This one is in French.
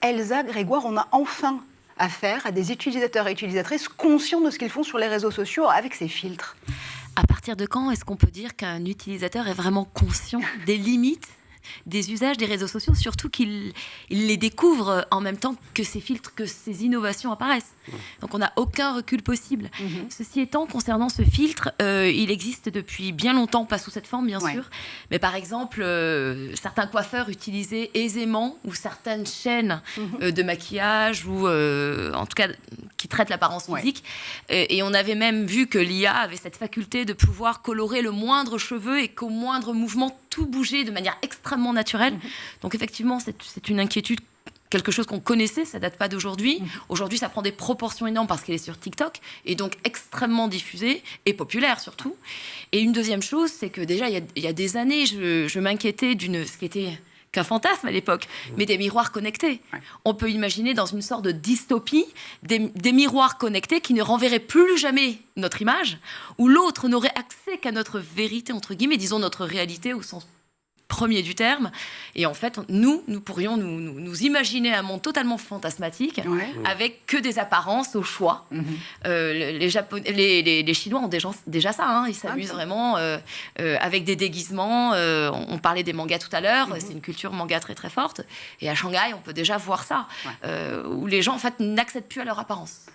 Elsa Grégoire, on a enfin affaire à des utilisateurs et utilisatrices conscients de ce qu'ils font sur les réseaux sociaux avec ces filtres? À partir de quand est-ce qu'on peut dire qu'un utilisateur est vraiment conscient des limites des usages des réseaux sociaux, surtout qu'il les découvre en même temps que ces filtres, que ces innovations apparaissent. Donc on n'a aucun recul possible. Ceci étant, concernant ce filtre, il existe depuis bien longtemps, pas sous cette forme bien sûr, mais par exemple, certains coiffeurs utilisaient aisément, ou certaines chaînes de maquillage, ou en tout cas qui traitent l'apparence physique, et on avait même vu que l'IA avait cette faculté de pouvoir colorer le moindre cheveu et qu'au moindre mouvement, tout bouger de manière extrêmement naturelle. Donc effectivement, c'est une inquiétude, quelque chose qu'on connaissait, ça date pas d'aujourd'hui. Aujourd'hui, ça prend des proportions énormes parce qu'elle est sur TikTok et donc extrêmement diffusée et populaire surtout. Et une deuxième chose, c'est que déjà, il y a des années, je m'inquiétais ce qui était qu'un fantasme à l'époque, mais des miroirs connectés. On peut imaginer dans une sorte de dystopie des miroirs connectés qui ne renverraient plus jamais notre image, où l'autre n'aurait accès qu'à notre vérité, entre guillemets, disons notre réalité au sens premier du terme. Et en fait, nous pourrions nous imaginer un monde totalement fantasmatique, avec que des apparences au choix. Les Chinois ont déjà ça, hein. Ils s'amusent vraiment avec des déguisements. On parlait des mangas tout à l'heure, c'est une culture manga très très forte. Et à Shanghai, on peut déjà voir ça, où les gens en fait n'accèdent plus à leur apparence.